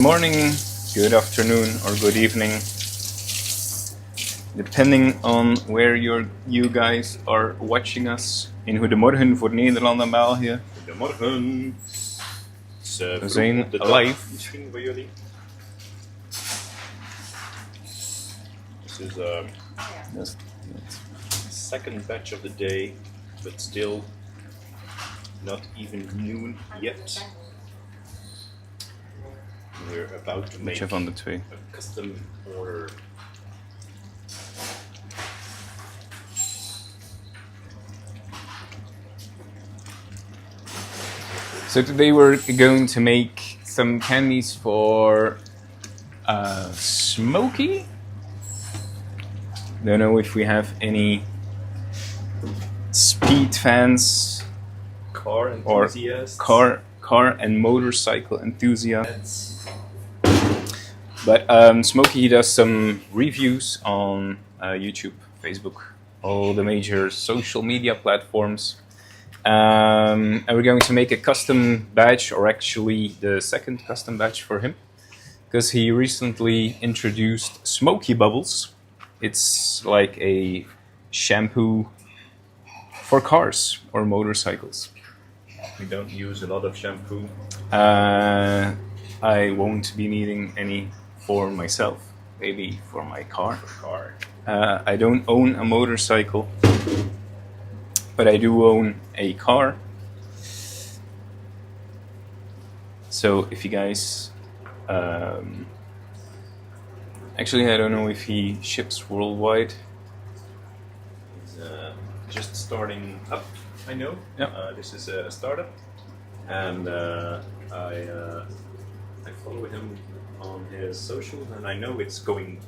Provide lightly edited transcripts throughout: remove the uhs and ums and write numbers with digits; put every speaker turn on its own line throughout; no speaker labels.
Morning, good afternoon, or good evening, depending on where you guys are watching us. In goedemorgen voor Nederland en België.
Goedemorgen.
We zijn live.
Misschien voor jullie. This is
Yes.
second batch of the day, but still not even noon yet. We're about to make
Which van de twee?
a custom order.
So today we're going to make some candies for Smokey. Don't know if we have any speed fans
Car
or
enthusiasts.
car and motorcycle enthusiasts. But Smokey does some reviews on YouTube, Facebook, all the major social media platforms. And we're going to make a custom badge, or actually the second custom badge for him, because he recently introduced Smokey Bubbles. It's like a shampoo for cars or motorcycles.
We don't use a lot of shampoo.
I won't be needing any for myself, maybe for my car. I don't own a motorcycle, but I do own a car. So if you guys... actually, I don't know if he ships worldwide.
He's just starting up, I know.
Yeah.
This is a startup, and I follow him on his socials, and I know it's going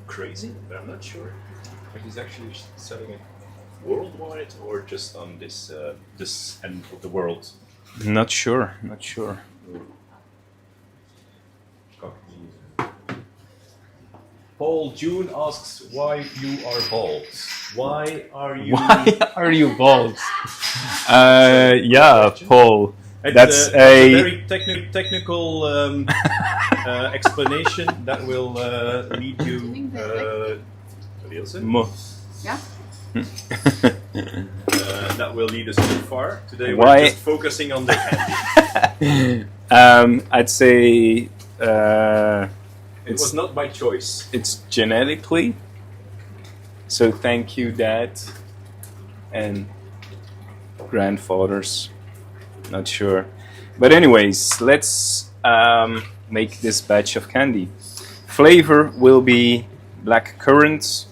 crazy, but I'm not sure if he's actually selling it worldwide or just on this end of the world.
Not sure.
Paul June asks why you are bald. Why are you?
Why are you bald? Yeah, Paul. That's
a very technical explanation that will lead you.
Yeah.
That will lead us too far. Today
Why?
we're just focusing on the candy.
I'd say
It was not by choice.
it's genetically. So thank you, Dad and grandfathers. Not sure, but anyways, let's make this batch of candy. Flavor will be black currant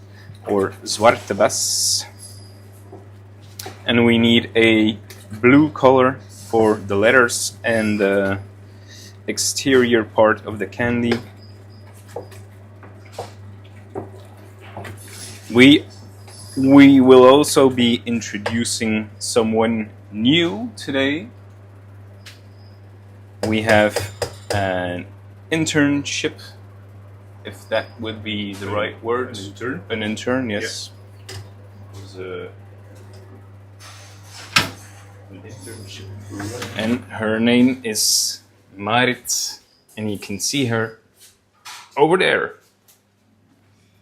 or zwarte bas, and we need a blue color for the letters and the exterior part of the candy. We will also be introducing someone new today. We have an internship, if that would be the right word.
An intern?
An intern, yes.
An internship.
And her name is Marit, and you can see her over there.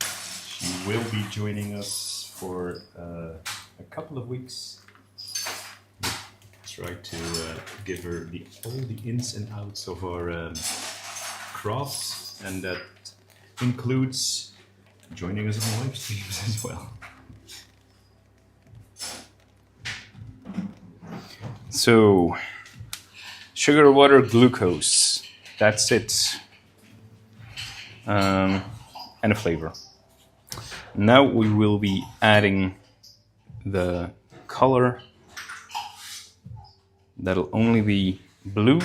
She will be joining us for a couple of weeks. Try to give her all the ins and outs of our craft, and that includes joining us on live streams as well.
So, sugar, water, glucose. That's it. And a flavor. Now we will be adding the color. That'll only be blue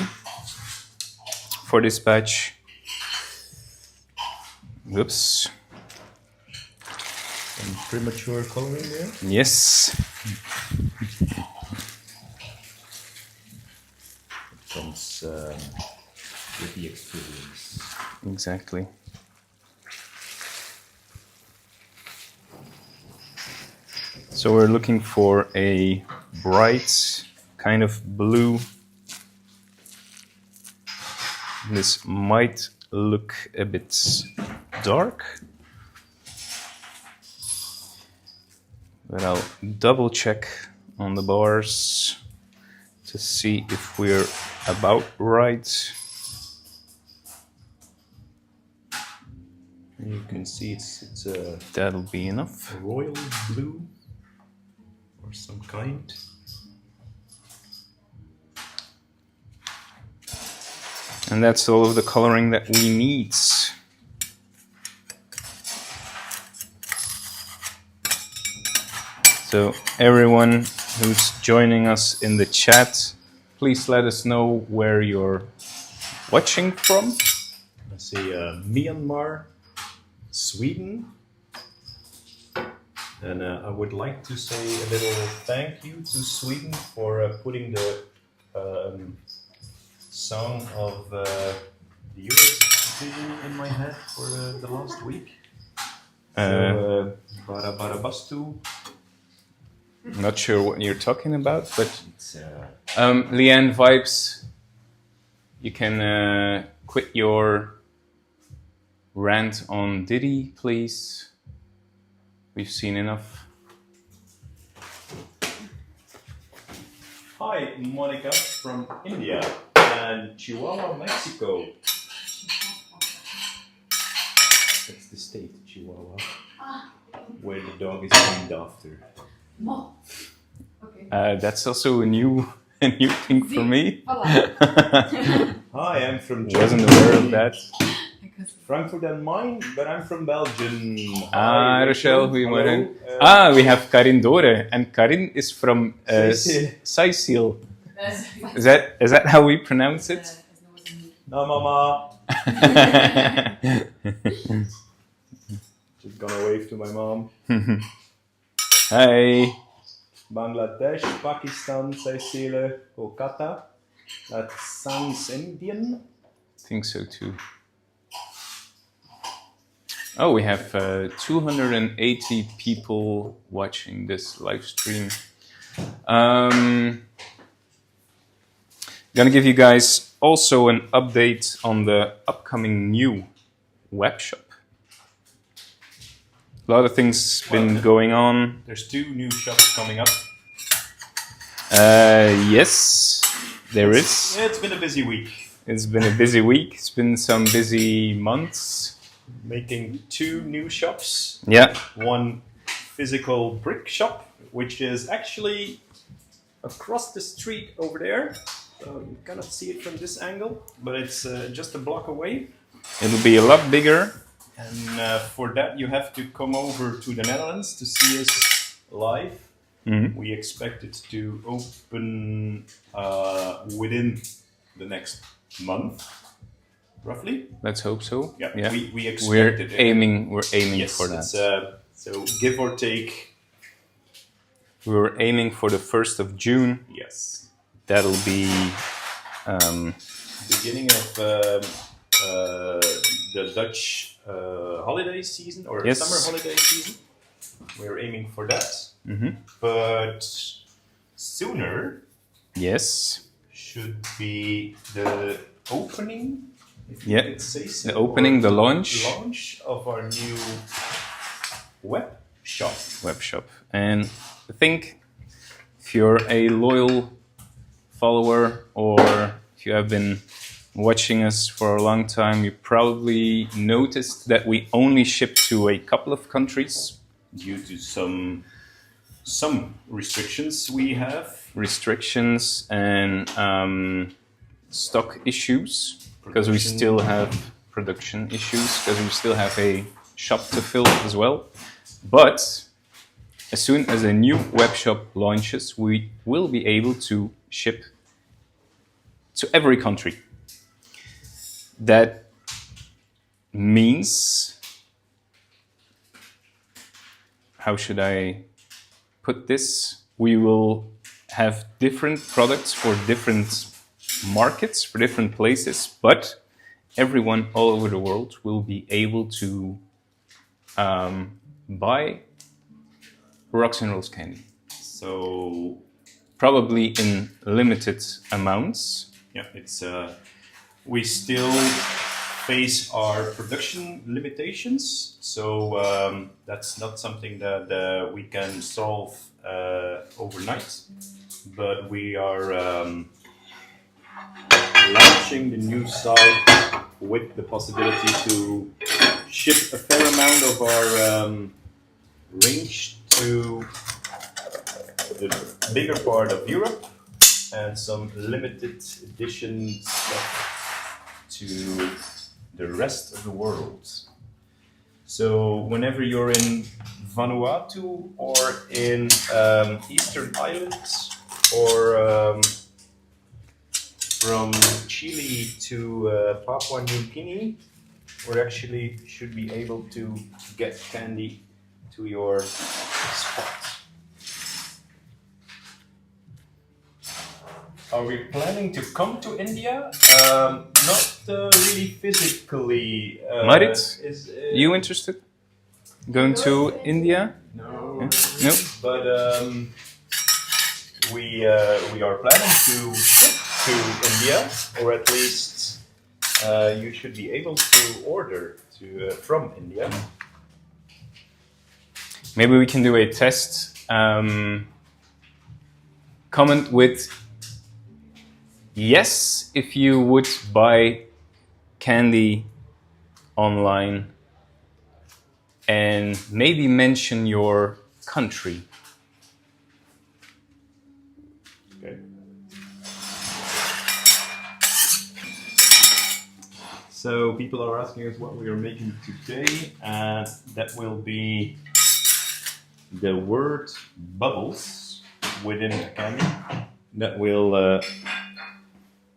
for this batch. Whoops.
Some premature coloring there.
Yes.
It comes with the experience.
Exactly. So we're looking for a bright kind of blue This might look a bit dark, but I'll double check on the bars to see if we're about right.
You can see it's a
That'll be enough.
royal blue or some kind.
And that's all of the coloring that we need. So everyone who's joining us in the chat, please let us know where you're watching from.
Let's say Myanmar, Sweden. And I would like to say a little thank you to Sweden for putting the song of the Eurovision in my head for the last week. So, Bara Bara Bastu.
Not sure what you're talking about, but
It's,
Leanne Vibes, you can quit your rant on Diddy, please. We've seen enough.
Hi, Monica from India and Chihuahua, Mexico. That's the state, Chihuahua, where the dog is named after.
Mo. Okay.
That's also a new thing for me.
Hi, I'm from Germany.
Wasn't aware of that.
Frankfurt am Main, but I'm from Belgium.
Ah, Rochelle, goedemorgen.
Hello,
We have Karin Dore, and Karin is from
Seyssel.
Seyssel. Is that how we pronounce it?
No, mama. Just gonna wave to my mom.
Hi.
Bangladesh, Pakistan, Seychelles, Kolkata. That sounds Indian.
I think so too. Oh, we have 280 people watching this live stream. Gonna give you guys also an update on the upcoming new web shop. A lot of things been going on.
There's 2 new shops coming up.
Yes, there is.
It's been a busy week.
It's been a busy week. It's been some busy months.
Making 2 new shops.
Yeah.
One physical brick shop, which is actually across the street over there. So you cannot see it from this angle, but it's just a block away.
It'll be a lot bigger.
And for that, you have to come over to the Netherlands to see us live.
Mhm.
We expect it to open within the next month, roughly.
Let's hope so.
Yeah, we expect
We're
it.
aiming
Yes,
for that.
it's, so give or take.
We were aiming for the 1st of June.
Yes.
That'll be
Beginning of the Dutch holiday season or
Yes.
summer holiday season. We're aiming for that.
Mhm.
But sooner
Yes.
should be the opening. If you
Yeah,
could say so,
the opening,
or
the launch.
launch of our new web shop.
Web shop. And I think if you're a loyal follower or if you have been watching us for a long time, you probably noticed that we only ship to a couple of countries.
Due to some restrictions we have.
Restrictions and stock issues, because we
Production.
still have production issues, because we still have a shop to fill as well. But as soon as a new web shop launches, we will be able to ship to every country. That means, how should I put this? We will have different products for different markets, for different places, but everyone all over the world will be able to buy Rocks and Rolls candy.
So
Probably in limited amounts.
yeah, it's we still face our production limitations, so that's not something that we can solve overnight. But we are launching the new site with the possibility to ship a fair amount of our range to the bigger part of Europe and some limited edition stuff to the rest of the world. So whenever you're in Vanuatu or in Eastern Islands or from Chile to Papua New Guinea, we actually should be able to get candy to your spot. Are we planning to come to India? Not really physically.
Marit, you interested? Going to India?
No.
Yeah. No.
But we are planning to ship to India, or at least you should be able to order from India.
Maybe we can do a test. Comment with yes if you would buy candy online, and maybe mention your country.
Okay. So people are asking us what we are making today, and that will be the word bubbles within the candy that will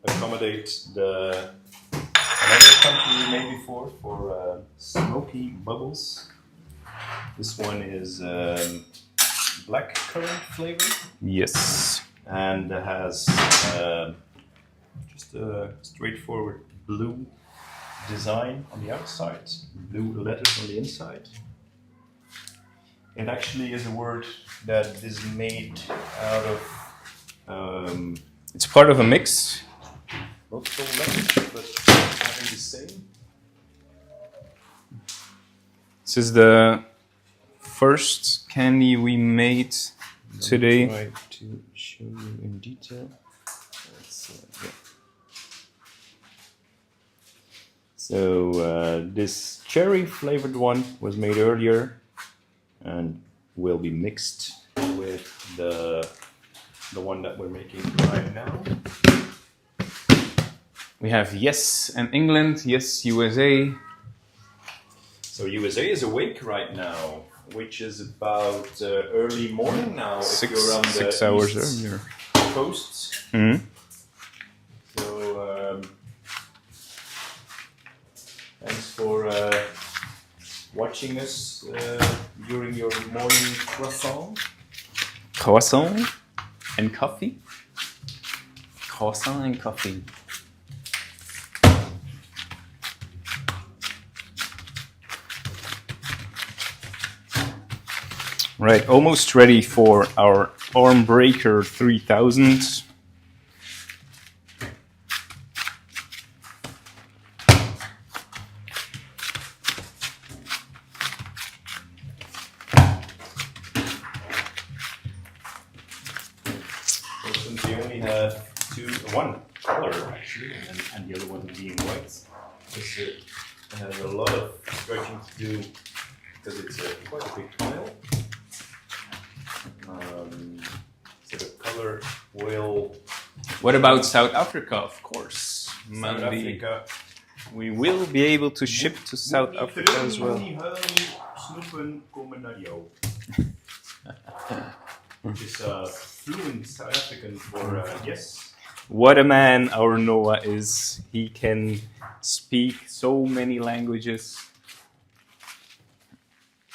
accommodate the another country we made before for Smokey Bubbles. This one is black currant flavor.
Yes.
And has just a straightforward blue design on the outside, blue letters on the inside. It actually is a word that is made out of
It's part of a mix.
multiple letters, but having the same.
This is the first candy we made today.
Try to show you in detail. Yeah. So this cherry flavored one was made earlier and will be mixed with the one that we're making right now.
We have yes and England, yes USA.
So USA is awake right now, which is about early morning now. If you're on the
6 hours
east
earlier.
coast.
Mm-hmm.
So thanks for watching us during your morning croissant.
Croissant and coffee. Croissant and coffee. Right, almost ready for our Arm Breaker 3000.
Since we only have one color actually, and the other one being white, it has a lot of stretching to do because it's quite a big tile. So the color will.
What about South Africa, of course?
South Africa.
We will be able to ship to South Africa as well.
Snoepen komen naar jou. Which is fluent South African for yes.
What a man our Noah is. He can speak so many languages.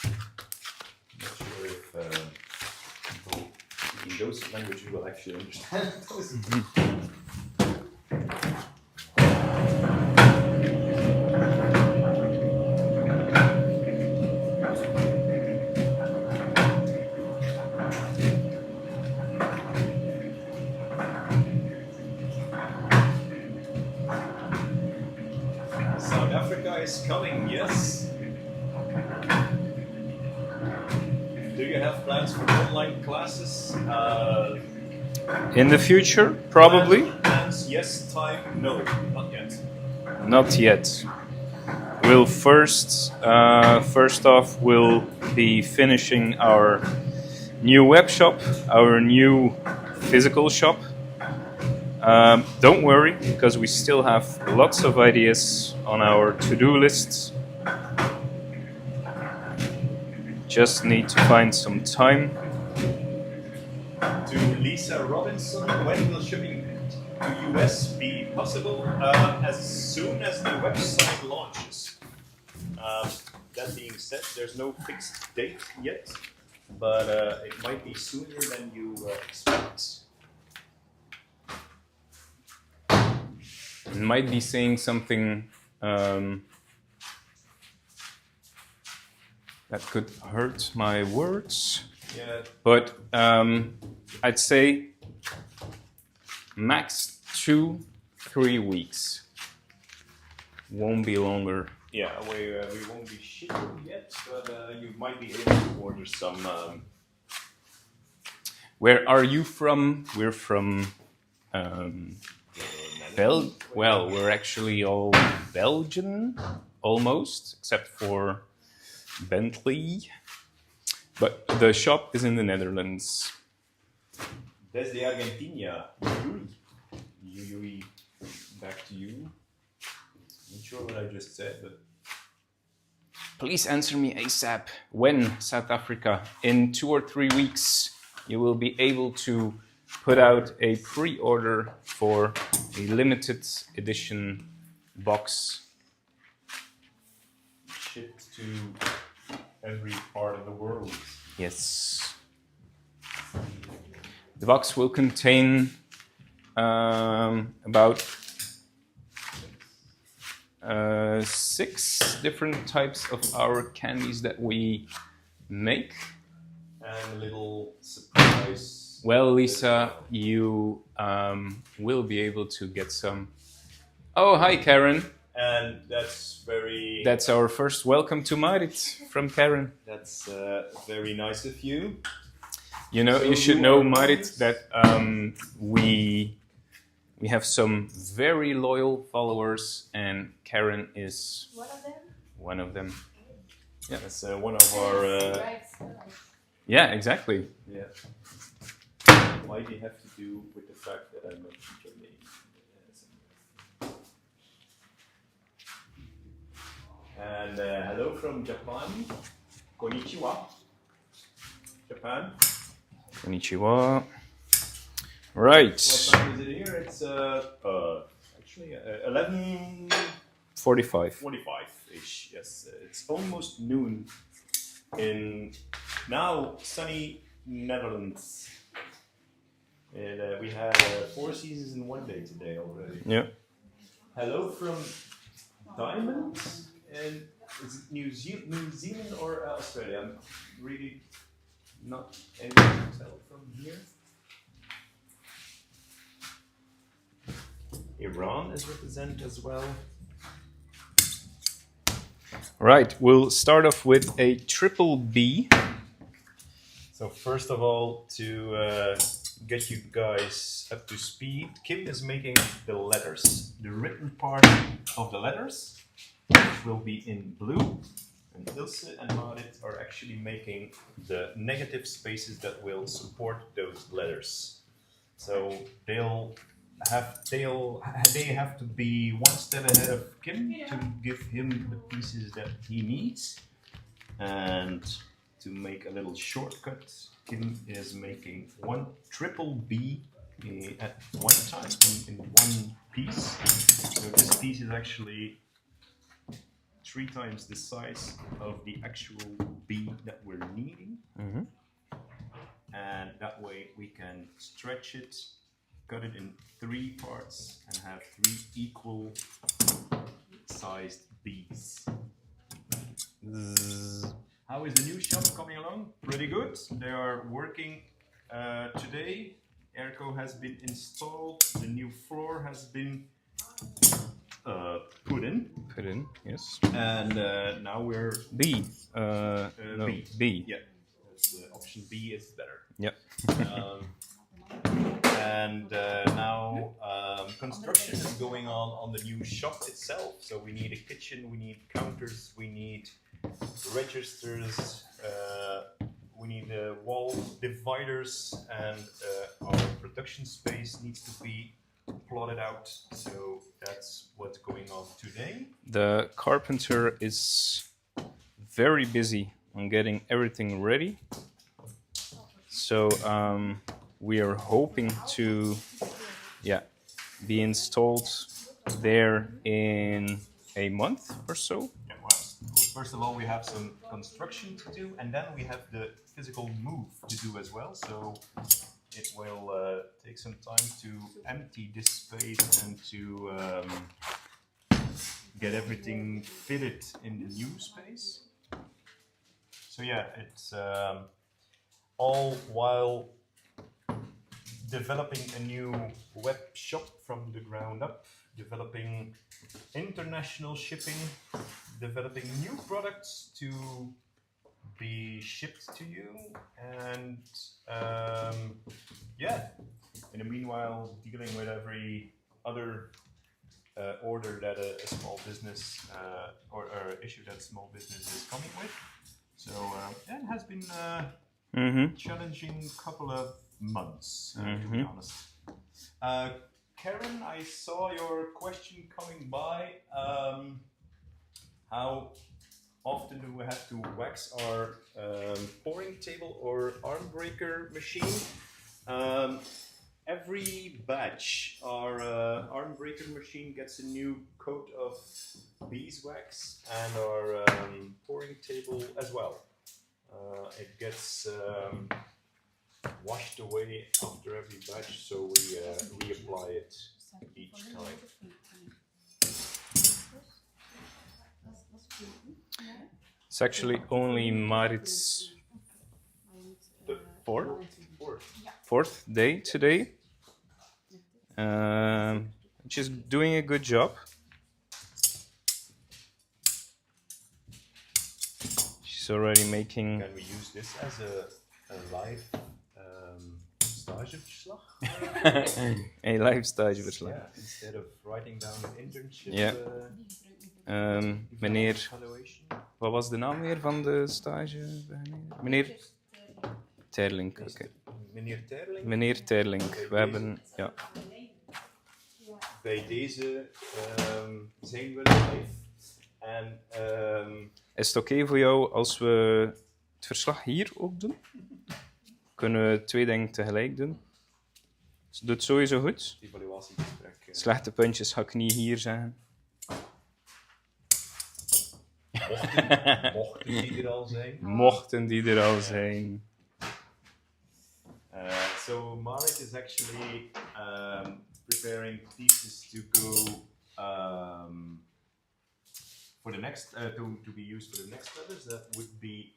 Not sure if people in those languages will actually understand those. is coming, yes. Do you have plans for online classes?
In the future, probably.
Plans, yes. Time, no, not yet.
Not yet. We'll first off, we'll be finishing our new web shop, our new physical shop. Don't worry, because we still have lots of ideas on our to-do lists. Just need to find some time.
To Lisa Robinson, when will shipping to US be possible? As soon as the website launches. That being said, there's no fixed date yet, but it might be sooner than you expect.
Might be saying something that could hurt my words.
Yeah.
But I'd say max 2-3 weeks. Won't be longer.
Yeah, we won't be shipping yet, but you might be able to order some.
Where are you from? We're from well, we're actually all Belgian, almost, except for Bentley. But the shop is in the Netherlands.
Desde Argentina. Yui. Back to you. Not sure what I just said, but.
Please answer me ASAP. When, South Africa? In 2 or 3 weeks, you will be able to put out a pre-order for a limited edition box.
Shipped to every part of the world.
Yes. The box will contain about 6 different types of our candies that we make.
And a little surprise.
Well, Lisa, you will be able to get some. Oh, hi, Karen.
And that's very.
That's our first welcome to Marit from Karen.
That's very nice of you.
You know,
So
you should
you
know,
are
Marit, that we have some very loyal followers, and Karen is one of them.
Yeah, that's one of our.
Yeah, exactly.
Yeah. Might have to do with the fact that I mentioned your name. And hello from Japan. Konnichiwa. Japan.
Konnichiwa. Right.
What time is it here? It's actually
11:45.
45-ish. Yes, it's almost noon in now sunny Netherlands. And we had 4 seasons in one day today already.
Yeah.
Hello from Diamond, and is it New Zealand or Australia? I'm really not able to tell from here. Iran is represented as well.
Right. We'll start off with a triple B.
So first of all, to get you guys up to speed, Kim is making the letters, the written part of the letters, which will be in blue, and Ilse and Marit are actually making the negative spaces that will support those letters. So they have to be one step ahead of Kim to give him the pieces that he needs, and to make a little shortcut, Kim is making one triple B at one time in one piece. So this piece is actually 3 times the size of the actual B that we're needing.
Mm-hmm.
And that way we can stretch it, cut it in 3 parts, and have 3 equal sized B's. How is the new shop coming along? Pretty good. They are working today. Airco has been installed. The new floor has been put in.
Put in, yes.
And now we're
B. No,
B.
B.
Yeah, that's, option B is better.
Yep.
And now construction is going on the new shop itself. So we need a kitchen, we need counters, we need registers, we need wall dividers, and our production space needs to be plotted out. So that's what's going on today.
The carpenter is very busy on getting everything ready. So we are hoping to, be installed there in a month or so.
Yeah, well, first of all, we have some construction to do, and then we have the physical move to do as well. So it will take some time to empty this space and to get everything fitted in the new space. So yeah, it's all while developing a new web shop from the ground up, developing international shipping, developing new products to be shipped to you, and in the meanwhile dealing with every other order that a small business or issue that a small business is coming with. So it has been challenging couple of months, to be honest. Karen, I saw your question coming by. How often do we have to wax our pouring table or arm breaker machine? Every batch, our arm breaker machine gets a new coat of beeswax, and our pouring table as well. It gets washed away after every batch, so we reapply it each time.
It's actually only Marit's fourth day today. She's doing a good job. She's already making.
Can we use this as a live stageverslag?
A live stageverslag.
Yeah, instead of writing down an internship.
Ja. Meneer,
evaluation.
wat was de naam weer van de stage? Meneer Terlink. Oké.
Meneer Terling.
Meneer Terlink. We hebben, ja.
Bij deze zijn we live. En
is het oké voor jou als we het verslag hier ook doen? Kunnen we 2 dingen tegelijk doen? Dus doe het sowieso goed.
Evaluatiegesprek.
Slechte puntjes ga ik niet hier zeggen.
Mochten die er al zijn.
Mochten die er al zijn.
So Marit is actually preparing pieces to go for the next to be used for the next letters. That would be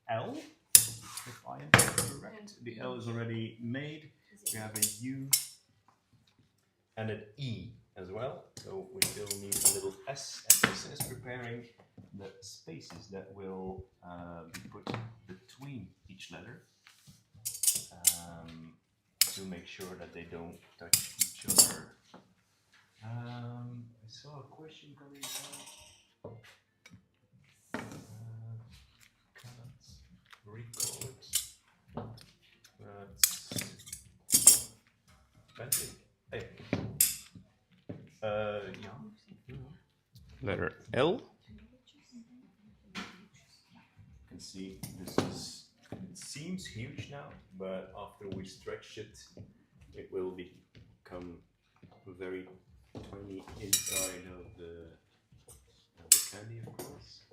L, if I am correct. The L is already made. We have a U and an E as well. So we still need a little S, and this is preparing the spaces that will be put between each letter to make sure that they don't touch each other. I saw a question coming down. Cannot recall it. Hey. Yeah.
Letter L.
You can see it seems huge now, but after we stretch it, it will become very tiny inside of the candy, of course.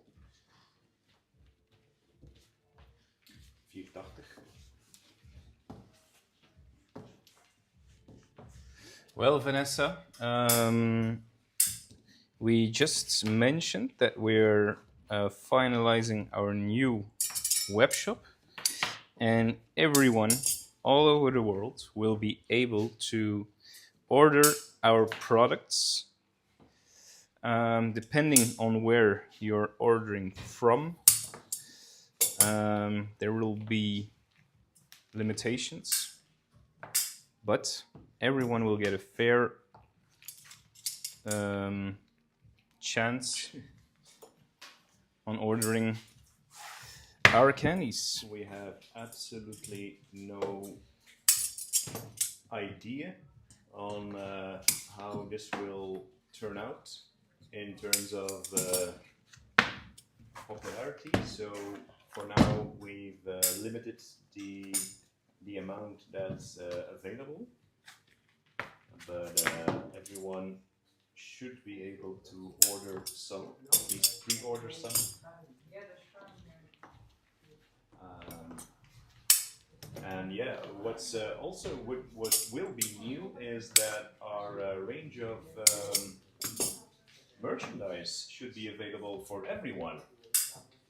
480.
Well, Vanessa, we just mentioned that we're finalizing our new web shop, and everyone all over the world will be able to order our products depending on where you're ordering from, there will be limitations, but everyone will get a fair chance on ordering our candies.
We have absolutely no idea on how this will turn out in terms of popularity. So for now, we've limited the amount that's available, but everyone should be able to order some, at least pre-order some. And yeah, what's also what will be new is that our range of merchandise should be available for everyone.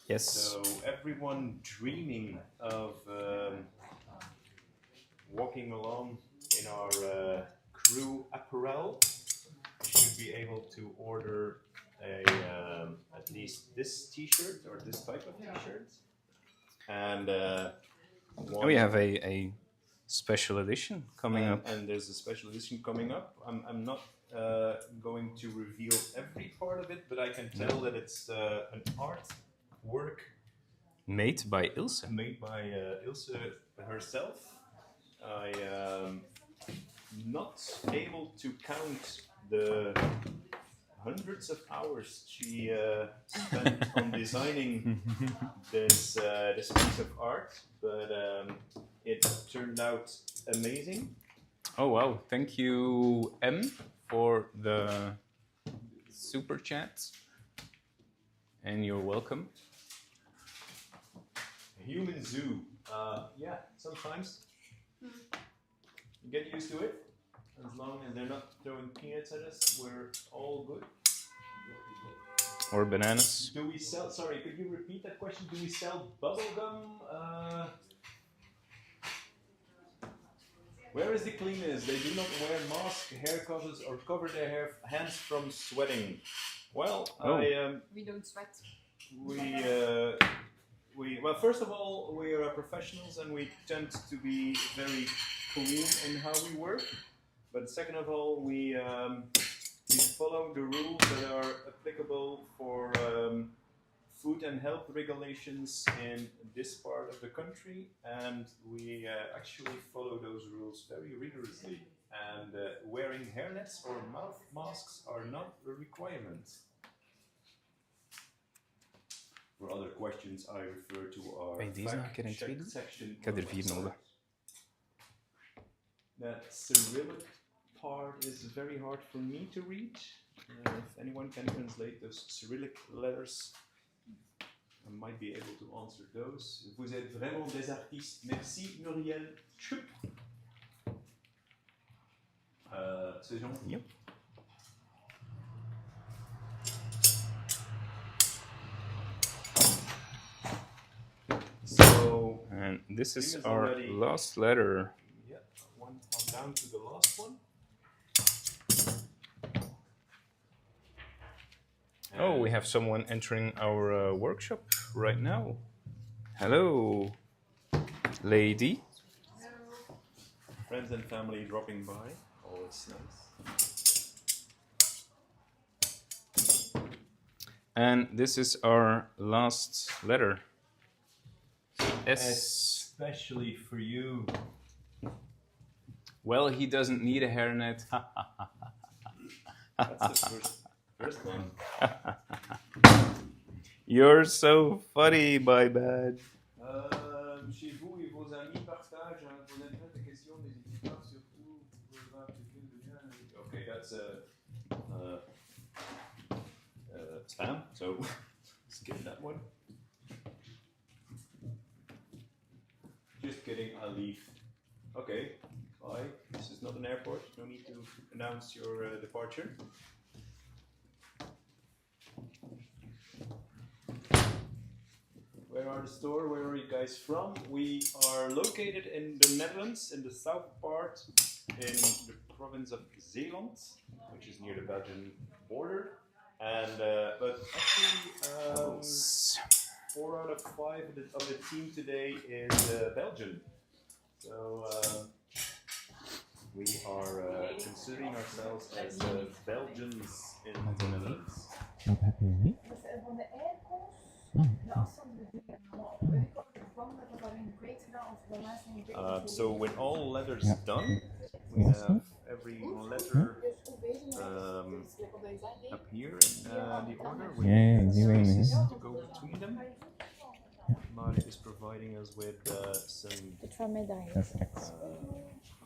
Yes.
So everyone dreaming of walking along in our crew apparel should be able to order at least this T-shirt or this type of T-shirt, and
we have a special edition coming up.
And there's a special edition coming up. I'm not going to reveal every part of it, but I can tell that it's an art work
Made by Ilse.
made by Ilse herself. I am not able to count the hundreds of hours she spent on designing this piece of art, but it turned out amazing.
Oh wow! Thank you, M, for the super chat, and you're welcome.
Human zoo. Yeah, sometimes you get used to it. As long as they're not throwing peanuts at us, we're all good.
Or bananas.
Do we sell? Sorry, could you repeat that question? Do we sell bubble gum? Where is the cleaners? They do not wear masks, hair covers, or cover their hands from sweating. Well,
We don't sweat.
Well, first of all, we are professionals and we tend to be very clean in how we work. But second of all, we follow the rules that are applicable for food and health regulations in this part of the country, and we actually follow those rules very rigorously. And wearing hairnets or mouth masks are not a requirement. For other questions, I refer to our fact-check section.
Ik heb er 4 nodig.
That Cyrillic part is very hard for me to read. If anyone can translate those Cyrillic letters, I might be able to answer those. Vous êtes vraiment des artistes. Merci Muriel. C'est gentil.
Yep.
So,
And this is
Is
our
already-
last letter.
yeah, I'm down to the last one.
Oh, we have someone entering our workshop right now. Hello, lady.
Friends and family dropping by. Always nice.
And this is our last letter. S.
Especially for you.
Well, he doesn't need a hairnet.
That's the first one.
You're so funny, my man.
Chez vous et vos amis partagent vos intérêts et questions, n'hésitez pas surtout. Okay, that's spam, so skip that one. Just kidding, I'll leave. Okay, bye. This is not an airport, no need to announce your departure. Where are the store? Where are you guys from? We are located in the Netherlands, in the south part, in the province of Zeeland, which is near the Belgian border. And but actually, 4 out of 5 of the team today is Belgian. So we are considering ourselves as Belgians in the Netherlands.
Wat heb je niet?
Van de eierkoos, de afstand
so when all letters done, we have every letter up here in the order. We spaces to go between them. Marit is providing us with some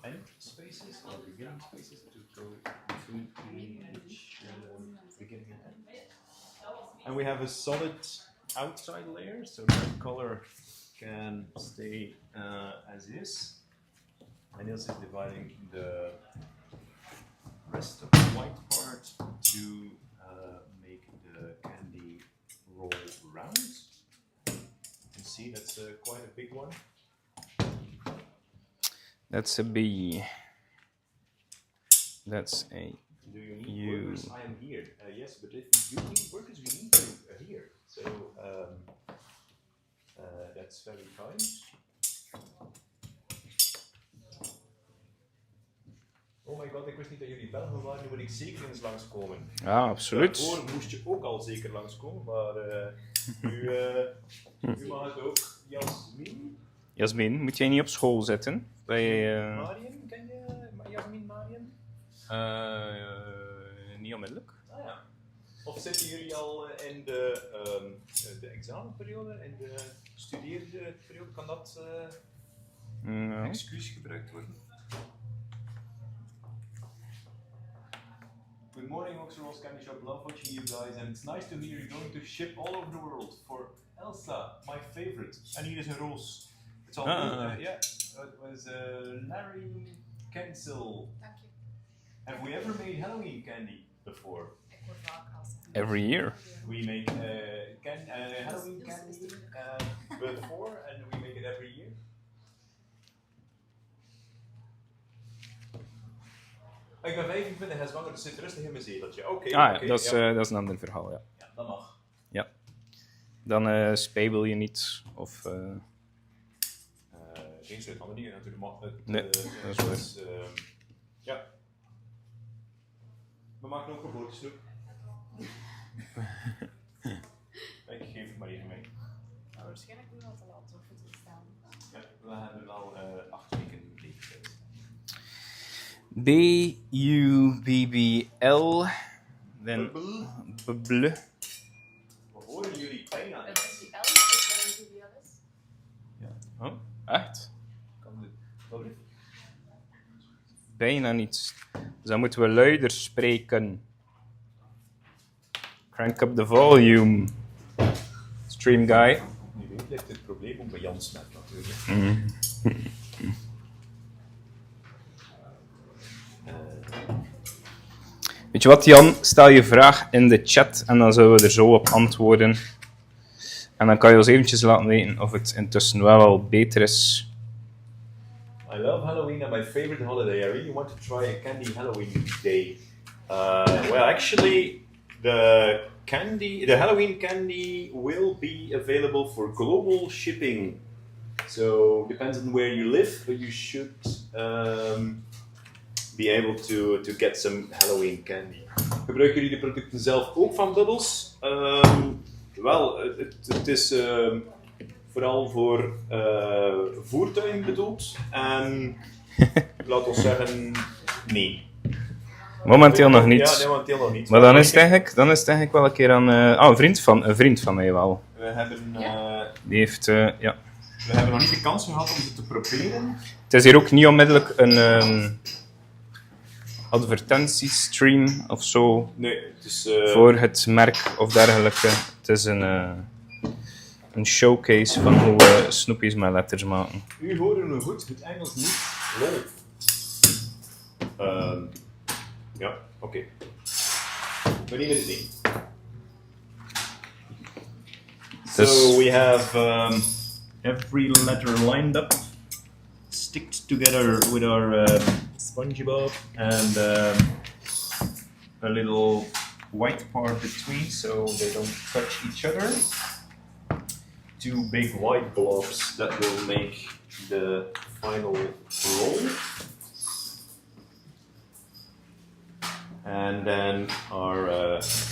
end spaces or beginning spaces to go between each beginning and end. And we have a solid outside layer, so that color can stay as is. And Niels is dividing the rest of the white part to make the candy roll round. You can see that's quite a big one.
That's a B. That's a
Do you need
U.
workers? I am here. Yes, but if you do need workers, we need you here. So that's very kind. Oh my god, ik wist niet dat jullie Belgen waren, nu moet ik zeker eens langskomen.
Ja, absoluut.
Daarvoor moest je ook al zeker langskomen, maar nu mag het ook. Jasmin?
Jasmin, moet jij niet op school zitten?
Marien, ken je Jasmin Marien?
Niet onmiddellijk.
Ah ja. Of zitten jullie al in de examenperiode, in de studeerperiode? Kan dat excuus gebruikt worden? Good morning, Oxford Candy Shop. Love watching you guys, and it's nice to hear you're going to ship all over the world for Elsa, my favorite. And here is a rose. It's all yeah. It was Larry Kensel.
Thank you.
Have we ever made Halloween candy before?
Every year.
We make Halloween candy before, and we make it every year. Ik ben 25 en zwanger, dus zit rustig in mijn zeteltje. Oké.
Ja, dat is een ander verhaal, ja.
Ja, dat mag.
Ja. Dan spijbel je niet, of...
Geen soort andere dingen natuurlijk, maar
nee, dat is waar.
ja. We maken ook geboortesnoep. Ik geef het maar even mee.
Nou, waarschijnlijk niet al te laat voor te staan.
Ja, we hebben al 8 weken leeftijd.
B-U-B-B-L. Dan bubble.
We horen jullie bijna.
En is die L is die L is?
Ja.
Oh, echt?
Kan dit? Wat is?
Bijna niet. Dus dan moeten we luider spreken. Crank up the volume. Stream guy.
Nu weet ligt het probleem ook bij Jans net natuurlijk.
Weet je wat, Jan? Stel je vraag in de chat en dan zullen we er zo op antwoorden. En dan kan je ons eventjes laten weten of het intussen wel al beter is.
I love Halloween and my favorite holiday. I really want to try a candy Halloween day. Well, actually, the Halloween candy will be available for global shipping. So depends on where you live, but you should be able to get some Halloween candy. Gebruiken jullie de producten zelf ook van Bubbles? Wel, het is vooral voor voertuigen bedoeld en laten we zeggen nee.
Momenteel nog niet.
Ja, nee, momenteel nog niet.
Maar dan is het eigenlijk wel een keer aan... een vriend van mij wel.
We hebben,
Die heeft... ja.
we hebben nog niet de kans gehad om ze te proberen.
Het is hier ook niet onmiddellijk een advertentiestream of zo.
Nee, het is...
Voor het merk of dergelijke. Het is een showcase van hoe we snoepjes met letters maken.
U hoorde me goed, het Engels niet. Lol. Ja, oké. We nemen het niet. So we have every letter lined up, sticked together with our SpongeBob and a little white part between so they don't touch each other. 2 big white blobs that will make the final roll. And then our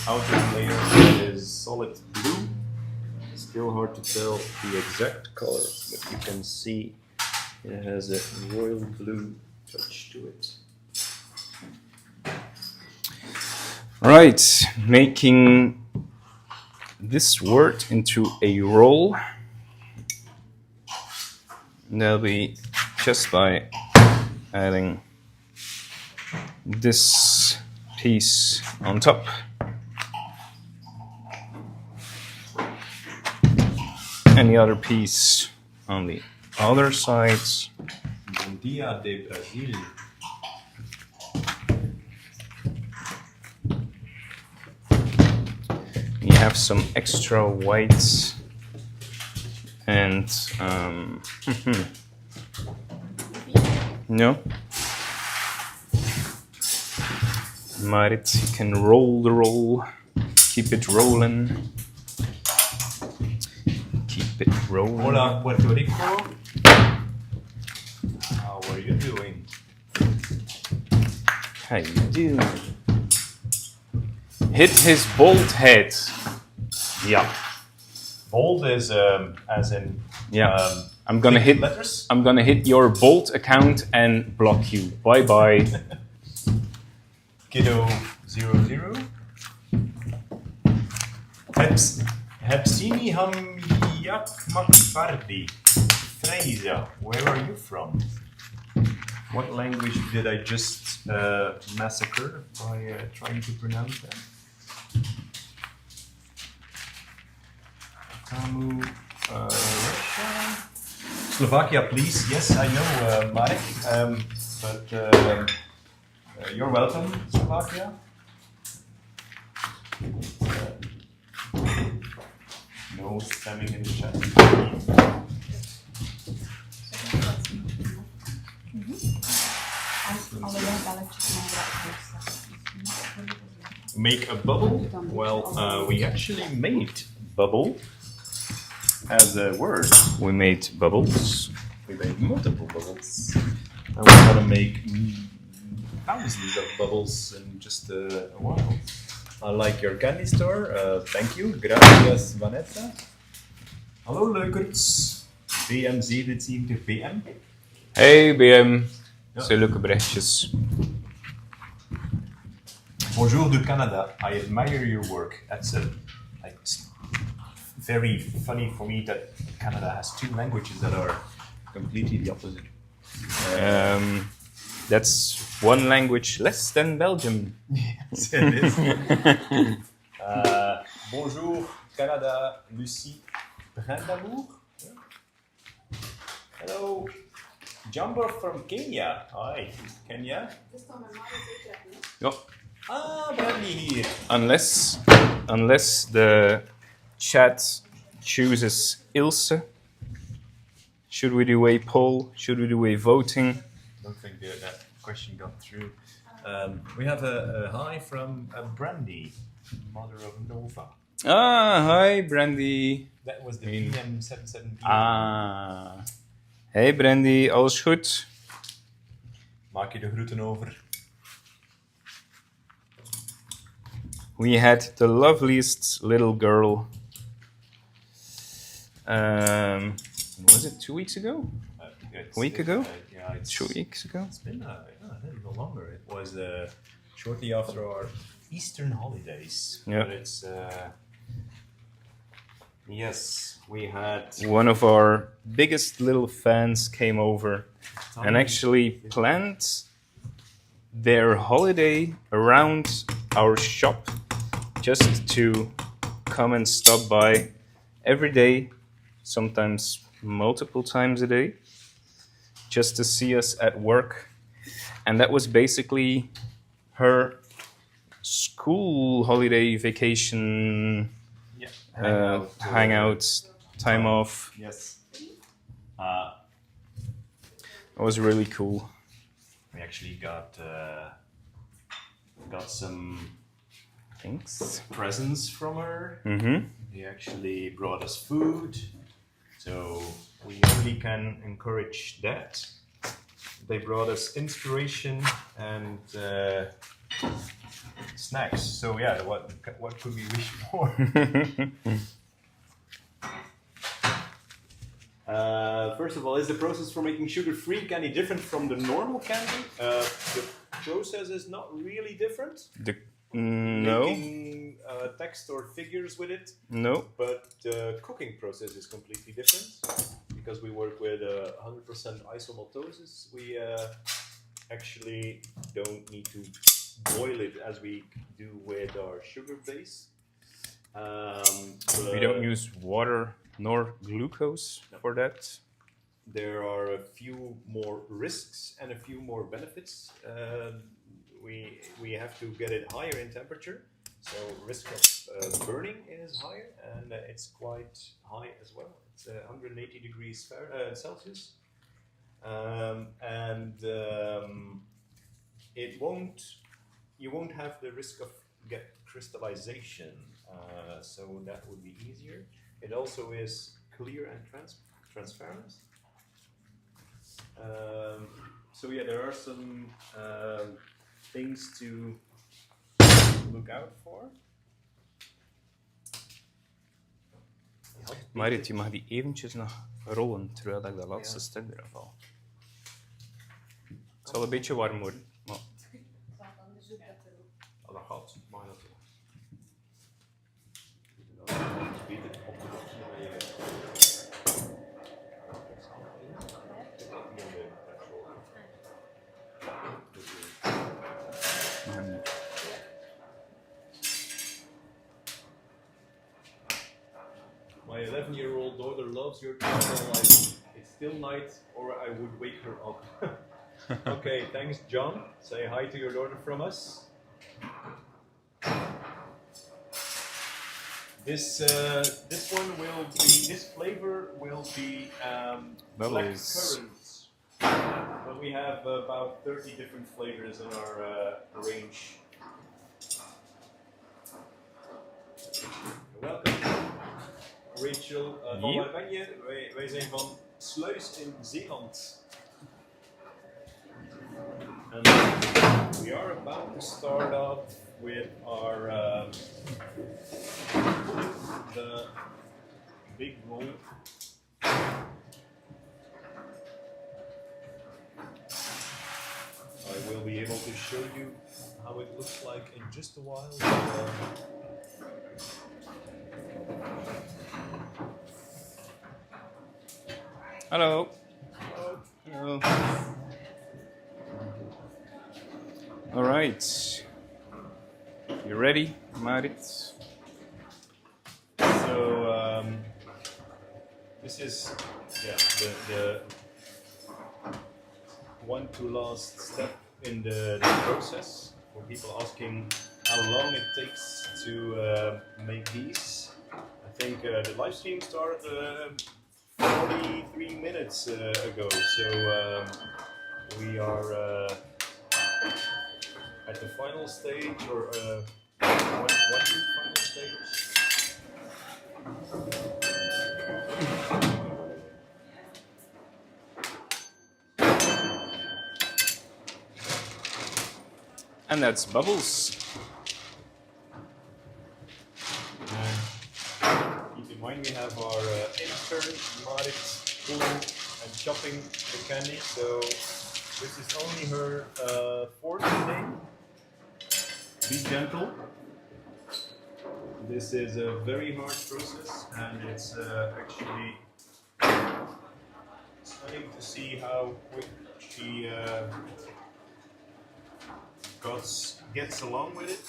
outer layer is solid blue. Still hard to tell the exact color, but you can see it has a royal blue touch to it.
Right, making this word into a roll. And that'll be just by adding this piece on top. And the other piece on the other side.
Bom dia de Brasil.
You have some extra white and no. Marit, you can roll the roll, keep it rolling. Keep it rolling.
Hola, Puerto Rico. How are you doing?
How you doing? Hit his bald head.
Yeah. Bold is as in
I'm gonna hit
letters.
I'm gonna hit your Bolt account and block you. Bye bye.
Kiddo 00. Hepsini Hamyak Makfardi. Freza, where are you from? What language did I just massacre by trying to pronounce that? Kamu, Russia? Slovakia, please. Yes, I know, Marit. But you're welcome, Slovakia. No spamming in the chat. Make a bubble? Well, we actually made bubble as a word.
We made bubbles.
We made multiple bubbles. And we're gonna make thousands of bubbles in just a while. I like your candy store. Thank you. Gracias, Vanessa. Hallo leukers. BM77 BM.
Hey BM.
Ja.
Zulke berichtjes.
Bonjour du Canada. I admire your work. That's it's very funny for me that Canada has 2 languages that are completely the opposite.
That's 1 language less than Belgium.
Yes, it is. Bonjour Canada, Lucie Brandamour. Hello, Jumper from Kenya. Hi, Kenya.
Ja.
Ah, Brandy here.
Unless the chat chooses Ilse. Should we do a poll? Should we do a voting?
I don't think that question got through. We have a hi from Brandy, mother of Nova.
Ah, hi Brandy.
That was the PM77.
Ah. Hey Brandy, alles goed?
Maak je de groeten over.
We had the loveliest little girl. Was it 2 weeks ago? A week ago?
Yeah, it's
2 weeks ago?
It's been a little longer. It was shortly after our Eastern holidays.
Yeah.
But it's yes, we had
One of our biggest little fans came over and actually planned their holiday around our shop just to come and stop by every day, sometimes multiple times a day, just to see us at work. And that was basically her school holiday vacation hangout time off.
Yes.
It was really cool.
We actually got some
Thanks.
presents from her.
Mm-hmm.
They actually brought us food, so we only can encourage that. They brought us inspiration and snacks. So yeah, what could we wish for? First of all, is the process for making sugar-free candy different from the normal candy? The process is not really different.
No.
Making text or figures with it.
No.
But the cooking process is completely different because we work with 100% isomaltosis. We actually don't need to boil it as we do with our sugar base.
We don't use water nor glucose for that.
There are a few more risks and a few more benefits. We have to get it higher in temperature, so risk of burning is higher, and it's quite high as well. It's 180 degrees Celsius, you won't have the risk of crystallization, so that would be easier. It also is clear and transparent. So yeah, there are some things to look out for.
Marit, je mag die eventjes nog rollen terwijl ik dat laatste stuk eraf haal. Het zal een beetje warm worden. Maar...
dat gaat, mag dat wel. My 11-year-old daughter loves your channel. It's still night, or I would wake her up. Okay, thanks, John. Say hi to your daughter from us. This flavor will be black currants. But we have about 30 different flavors in our range. Welcome. Rachel, van waar ben je? Wij zijn van Sluis in Zeeland. And we are about to start off with our the big roll. I will be able to show you how it looks like in just a while.
Hello. Hello. All right. You ready, Marit?
So this is the one to last step in the process. For people asking how long it takes to make these, I think the live stream started 43 minutes ago. So we are at the final stage, or one to final stage.
And that's Bubbles.
Keep in mind we have our intern, Marit, pulling and chopping the candy. So this is only her fourth day. Be gentle. This is a very hard process, and it's actually stunning to see how quick she gets along with it.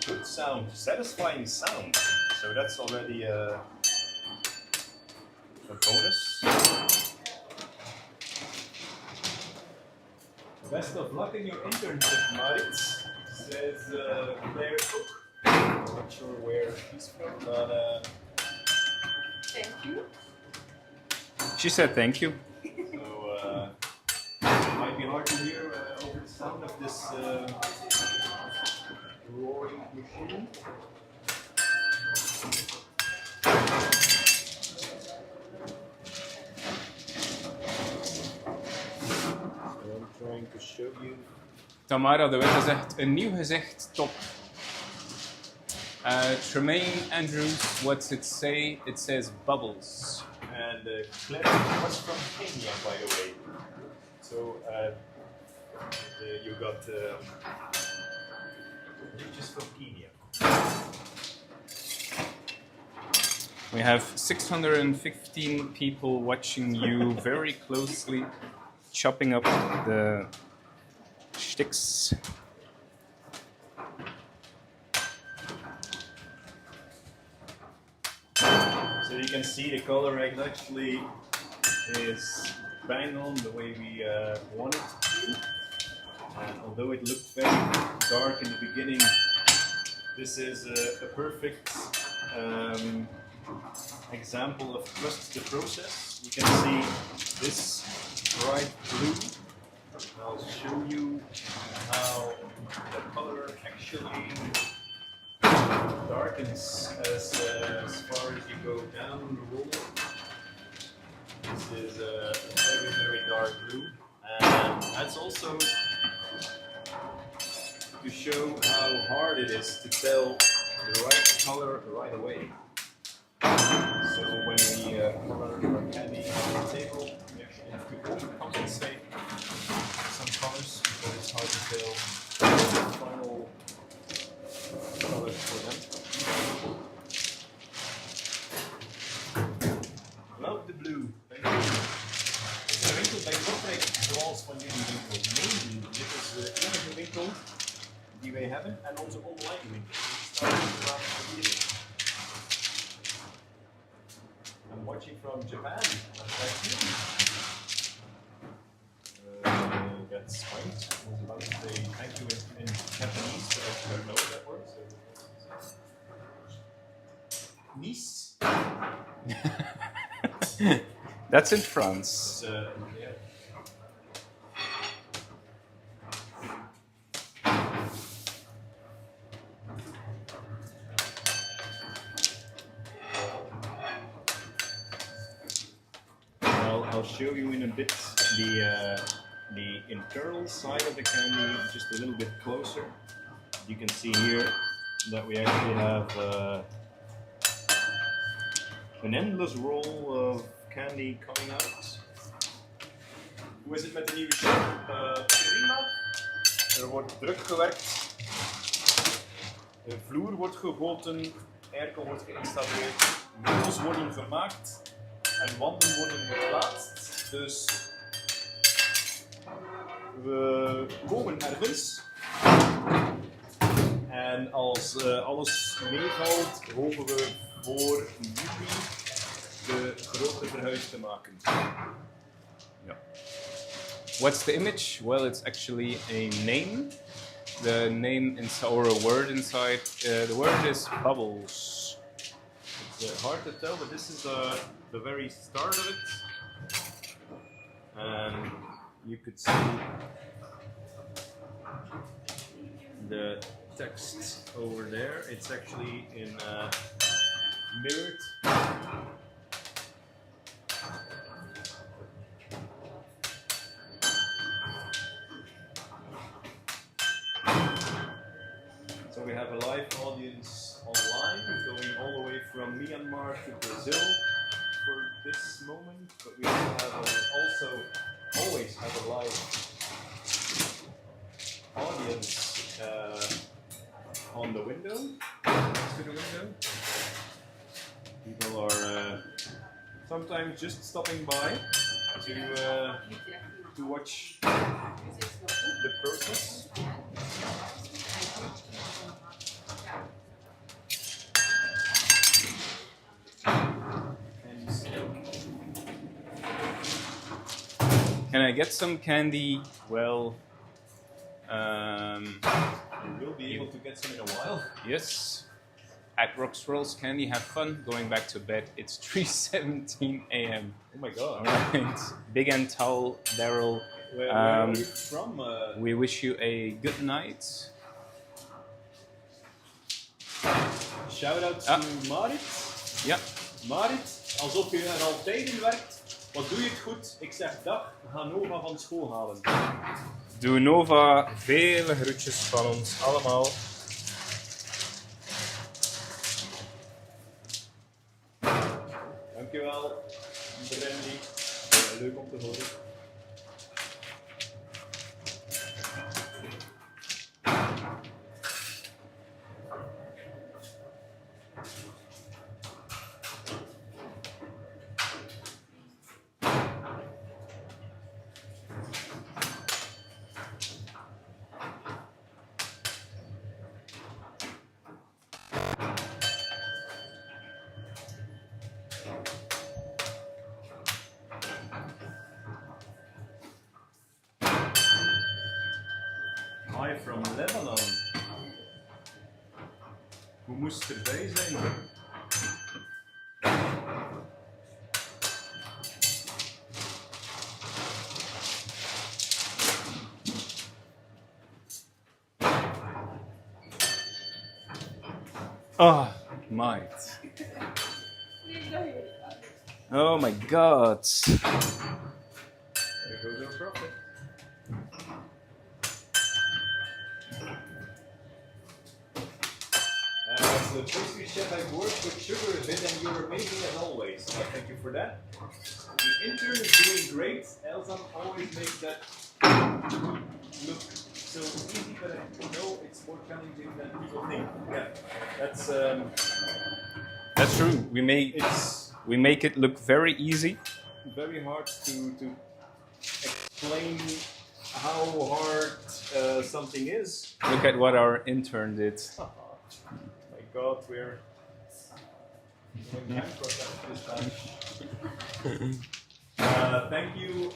Good sound, satisfying sound. So that's already a bonus. Best of luck in your internship, Marit, says Claire Cook. Not sure where she's from, but
Thank you.
She said thank you.
So it might be hard to hear over the sound of this roaring machine. So I'm trying to show you.
Tamara de Witte zegt een nieuw gezicht, top. Tremaine Andrews, what's it say? It says bubbles.
And Claire was from Kenya, by the way. So you got pictures from Kenya.
We have 615 people watching you very closely, chopping up the sticks.
So you can see the coloring actually is bang on the way we want it to. And although it looked very dark in the beginning, this is a perfect example of trust the process. You can see this bright blue. I'll show you how the color actually darkens as far as you go down the roller. This is a very, very dark blue, and that's also to show how hard it is to tell the right color right away. So when we color our candy on the table, we actually have to overcompensate some colors because it's hard to tell the final colors for them. Love the blue. Thank you. Het is een winkel bij Kortrijk zoals van jullie winkel. Nee, dit is de enige winkel die wij hebben en onze online winkel. Die staat inderdaad hier. I'm watching from Japan. Thank you. That's fine. I was about to say thank you in Japanese, but I don't know that word. So. Nice.
That's in France.
Yeah. I'll show you in a bit the internal side of the candy just a little bit closer. You can see here that we actually have an endless roll of candy coming out. Hoe is het met de nieuwe chef? Prima. Er wordt druk gewerkt. De vloer wordt gegoten, airco wordt geïnstalleerd, meubels worden gemaakt en wanden worden geplaatst. Dus we komen ergens. En als alles meevalt, hopen we voor juli de grote verhuis te maken.
Yeah. What's the image? Well, it's actually a name. The name inside, or a word inside. The word is bubbles.
It's hard to tell, but this is the very start of it. And you could see the text over there. It's actually in mirrored. So we have a live audience online, going all the way from Myanmar to Brazil for this moment, but we also always have a live audience on the window, next to the window. People are sometimes just stopping by to watch the process.
Can I get some candy? Well,
You'll be able to get some in a while.
yes. At Rock Swirls Candy, have fun going back to bed. It's 3:17 a.m.
Oh my god.
Alright. Big and tall, Daryl.
Where are you from?
We wish you a good night.
Shout out to Marit.
Ja.
Marit, alsof je er altijd in werkt. Wat doe je het goed? Ik zeg dag, ga Nova van school halen.
Doe Nova vele groetjes van ons allemaal.
Dankjewel, Brandy. Leuk om te horen. Hi from Lebanon. Hoe moest het erbij zijn?
Oh, mate. Oh my god.
There goes our profit. As a pastry chef, I've worked with sugar a bit and you're amazing as always. Thank you for that. The intern is doing great. Elsa always makes that look so easy, but I know it's more challenging than people think. Yeah,
That's true. We make it look very easy.
very hard to explain how hard something is.
Look at what our intern did.
My God, we're going bankrupt after this batch. Thank you,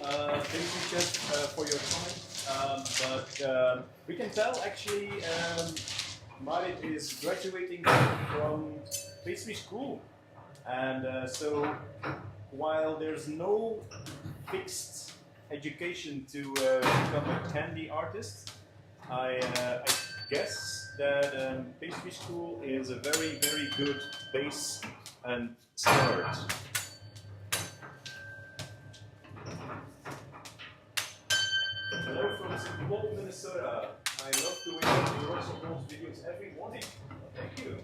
Chef, for your comment. But we can tell actually, Marit is graduating from pastry school, and so while there's no fixed education to become a candy artist, I guess that pastry school is a very, very good base and start. Hello from St. Paul, Minnesota. I love to watch your Rocks and Rolls videos every morning. Thank you.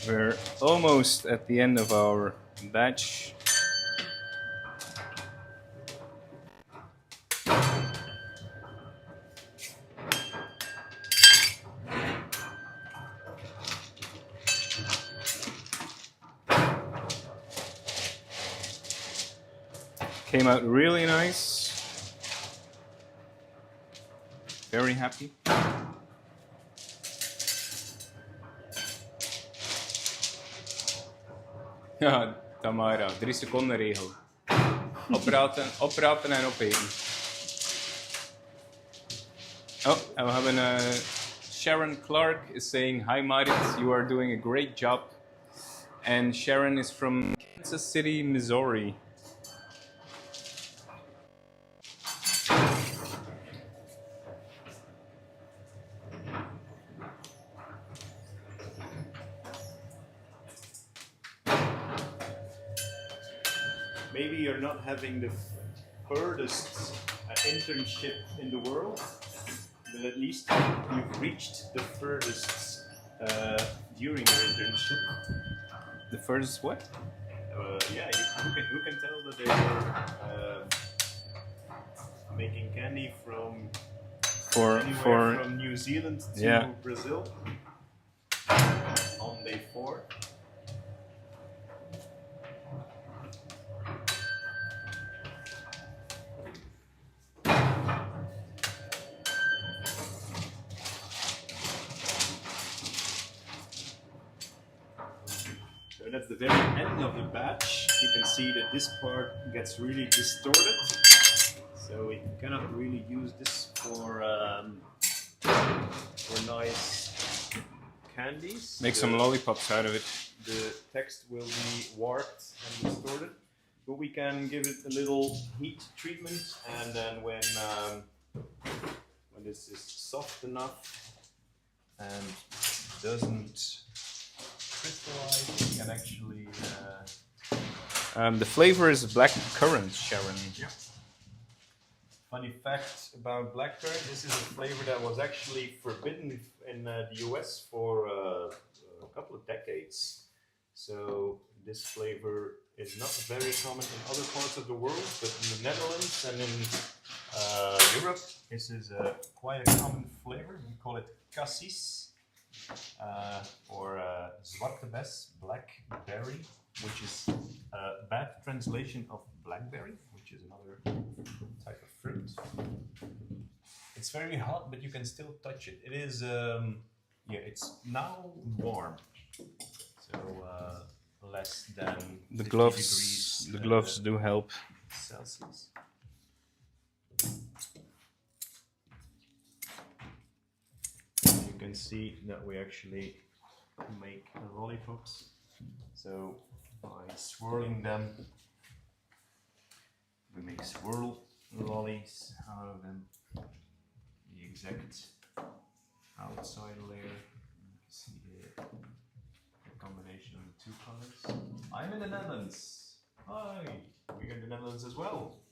We're almost at the end of our batch. Came out really nice. Very happy. Ja, Tamara, 3 seconden regel. Oprapen en opeten. Oh, en we hebben Sharon Clark is saying, "Hi Marit, you are doing a great job." And Sharon is from Kansas City, Missouri.
Maybe you're not having the furthest internship in the world, but at least you've reached the furthest during your internship.
The first what?
Yeah, who can tell that they were making candy from from New Zealand to Brazil on day 4. That's the very end of the batch. You can see that this part gets really distorted. So we cannot really use this for nice candies.
Make some lollipops out of it.
The text will be warped and distorted, but we can give it a little heat treatment, and then when this is soft enough and doesn't crystallize, we can actually.
The flavor is blackcurrant, Sharon.
Yeah. Funny fact about blackcurrant: this is a flavor that was actually forbidden in the US for a couple of decades. So this flavor is not very common in other parts of the world, but in the Netherlands and in Europe, this is quite a common flavor. We call it cassis, or zwarte bes, blackberry, which is a bad translation of blackberry, which is another type of fruit. It's very hot, but you can still touch it. It is, it's now warm, so less than
The
50
gloves,
degrees,
the gloves do help.
Celsius. You can see that we actually make lollipops. So by swirling them, we make swirl lollies out of them. The exact outside layer. You can see the combination of the two colors. I'm in the Netherlands. Hi, we're in the Netherlands as well.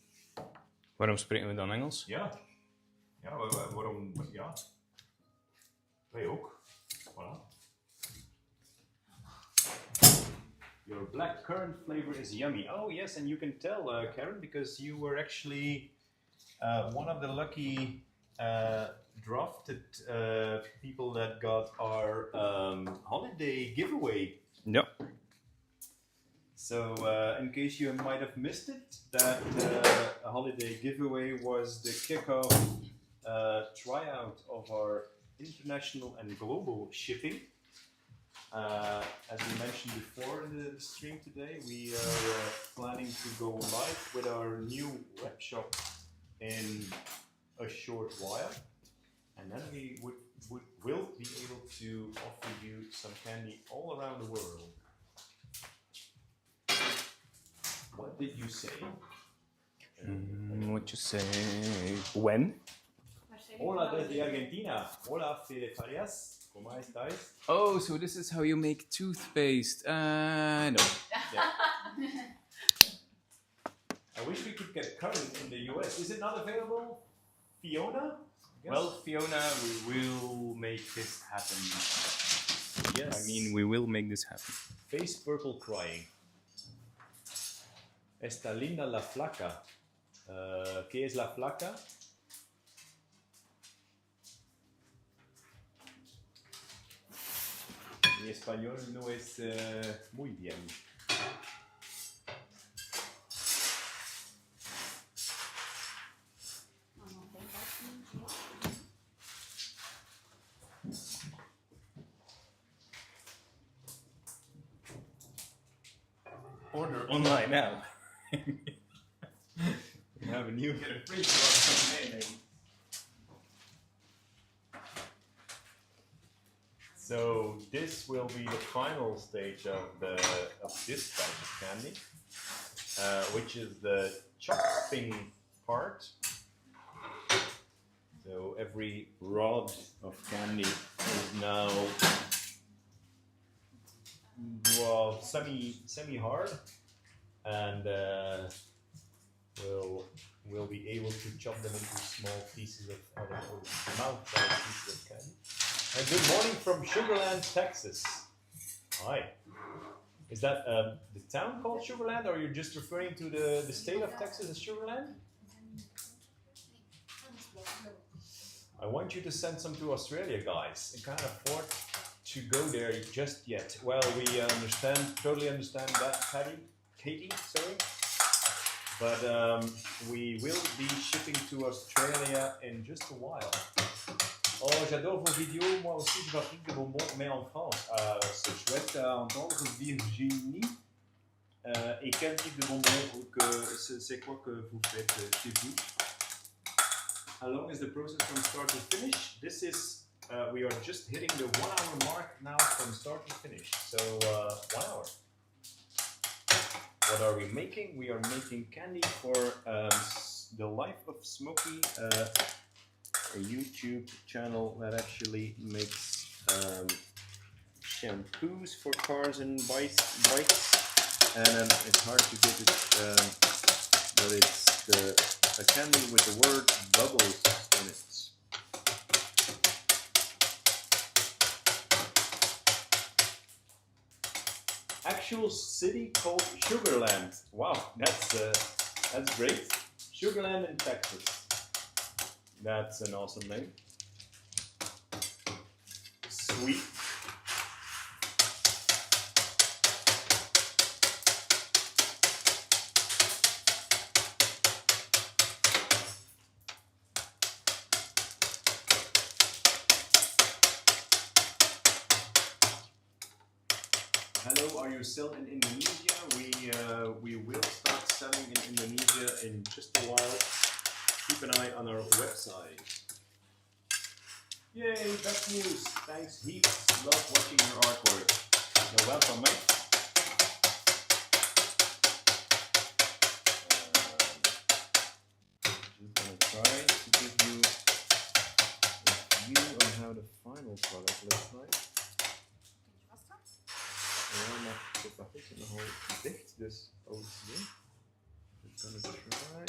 Waarom spreken we dan Engels?
Ja. Ja, waarom? Ja. Wij ook. Voilà. Your blackcurrant flavor is yummy. Oh yes, and you can tell, Karen, because you were actually one of the lucky drafted people that got our holiday giveaway.
Ja.
So, in case you might have missed it, that holiday giveaway was the kickoff tryout of our international and global shipping. As we mentioned before in the stream today, we are planning to go live with our new web shop in a short while, and then we will be able to offer you some candy all around the world. What did you say?
What you say? When?
Hola desde Argentina. Hola Fede Farias. ¿Cómo estáis?
Oh, so this is how you make toothpaste. No.
Yeah. I wish we could get current in the US. Is it not available? Fiona?
Well, Fiona, we will make this happen.
Yes.
I mean, we will make this happen.
Face purple crying. Está linda la flaca. ¿Qué es la flaca? Mi español no es muy bien.
Order online now.
We have a new
Free mayonnaise.
So this will be the final stage of this batch of candy, which is the chopping part. So every rod of candy is now semi hard, and we'll be able to chop them into small pieces of mouth-sized pieces of candy. And good morning from Sugarland, Texas. Hi. Is that the town called Sugarland, or you're just referring to the state of Texas as Sugarland? I want you to send some to Australia, guys. I can't afford to go there just yet. Well, we totally understand that, Katie, sorry. But we will be shipping to Australia in just a while. Oh, j'adore vos vidéos. Moi aussi, je fabrique des bonbons, mais en France. C'est chouette à entendre, Virginie. Et quel type de bonbons c'est quoi que vous faites chez vous? How long is the process from start to finish? This is, we are just hitting the 1 hour mark now from start to finish. So 1 hour. What are we making? We are making candy for the Life of Smokey, a YouTube channel that actually makes shampoos for cars and bikes. And it's hard to get it, but it's a candy with the word bubbles in it. Actual city called Sugarland. Wow, that's great. Sugarland in Texas. That's an awesome name. Sweet. Hello, are you still in Indonesia? We will start selling in Indonesia in just a while. Keep an eye on our website. Yay, best news. Thanks heaps. Love watching your artwork. You're welcome, mate. Just gonna try to give you a view on how the final product looks like. Ja, maar het wacht is nogal dicht, dus oh nee. Just gonna try.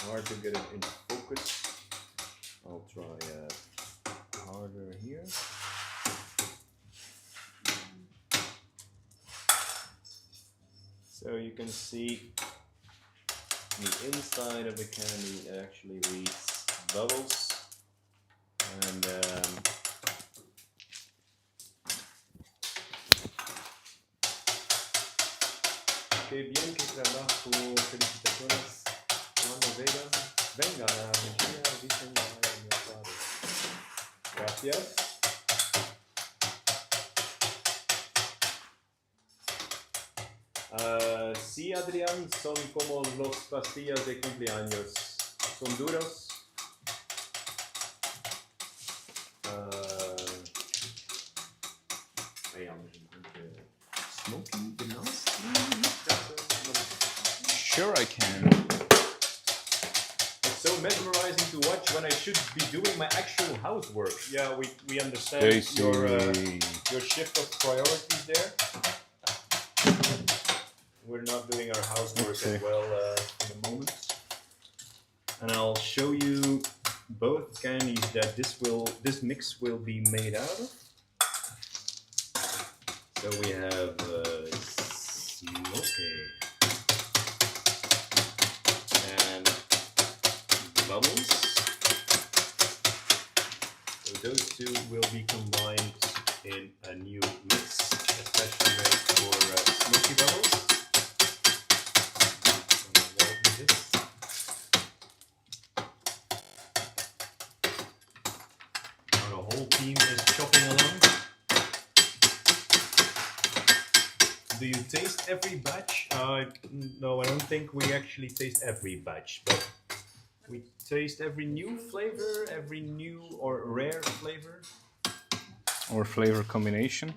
Hard to get it in focus. I'll try harder here. So you can see the inside of the candy. It actually reads bubbles, and que bien que trabajo, felicitaciones. Cuando venga a Argentina, dicen a mi padre. Gracias. Sí, Adrián, son como los pastillas de cumpleaños. Son duros. Smokey Bubbles?
Sure, I can.
It's so mesmerizing to watch when I should be doing my actual housework. Yeah, we understand your shift of priorities there. We're not doing our housework as well in the moment. And I'll show you both candies that this mix will be made out of. So we have Smokey and Bubbles. So those two will be combined in a new mix, especially made for Smokey Bubbles. Now the whole team is chopping along. Do you taste every batch? No, I don't think we actually taste every batch, but we taste every new flavor, every new or rare flavor.
Or flavor combination.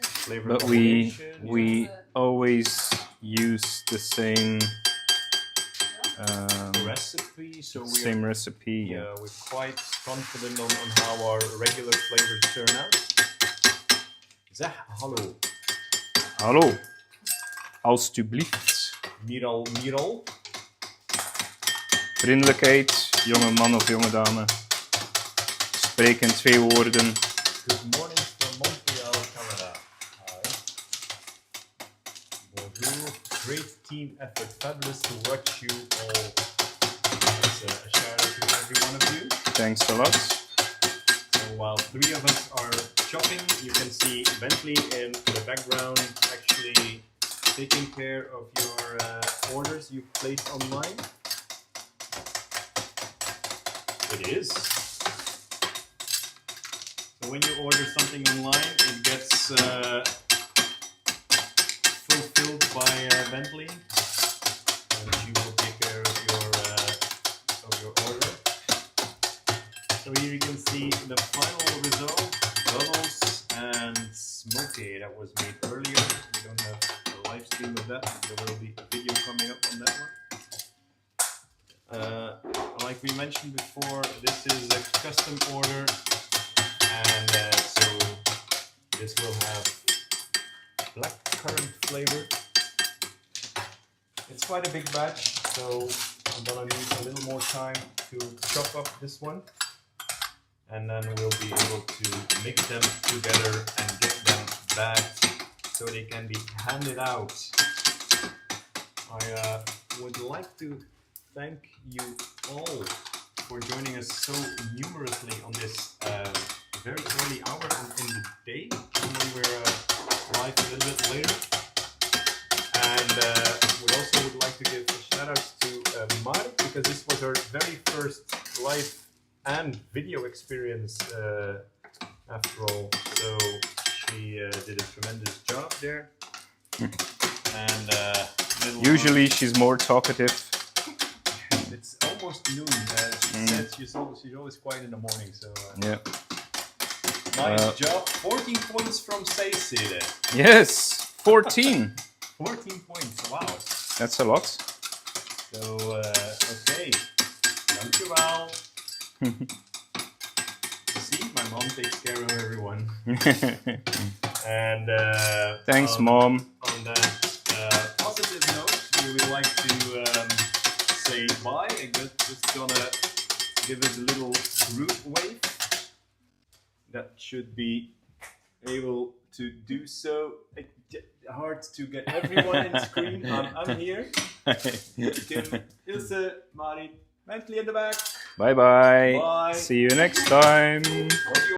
Flavor
But
combination,
we always use the same
recipe, so
same recipe. Yeah.
we're quite confident on how our regular flavors turn out. Zeg hallo.
Hallo, alstublieft.
Miral.
Vriendelijkheid, jonge man of jonge dame. Spreek in 2 woorden.
Good morning from Montreal, Canada. Hi. Bonjour. Great team effort. Fabulous to watch you all. That's a shout out to every one of you.
Thanks a lot.
So while 3 of us are chopping, you can see Bentley in the background actually taking care of your orders you placed online. It is. So when you order something online, it gets also filled by Bentley, and she will take care of your order. So here you can see the final result: Bubbles and Smokey. That was made earlier. We don't have a live stream of that. There will be a video coming up on that one. Like we mentioned before, this is a custom order, and so this will have blackcurrant flavor. It's quite a big batch, so I'm gonna need a little more time to chop up this one, and then we'll be able to mix them together and get them bagged so they can be handed out. I would like to thank you all for joining us so numerously on this very early hour in the day. Normally we're live a little bit later. And we also would like to give a shout out to Marit, because this was her very first live and video experience after all. So she did a tremendous job there. And
Usually she's more talkative.
it's almost noon. She said she's always quiet in the morning. So
Yeah.
nice job. 14 points from Cecile.
Yes, 14.
14 points. Wow.
That's a lot.
So okay. Dankjewel. See, my mom takes care of everyone. And
Thanks, Mom.
on that positive note, we would like to say bye. I'm just gonna give it a little group wave. That should be able to do so. Hard to get everyone in the screen. I'm here. Kim, Ilse, Marit, Bentley in the back.
Bye-bye.
Bye.
See you next time.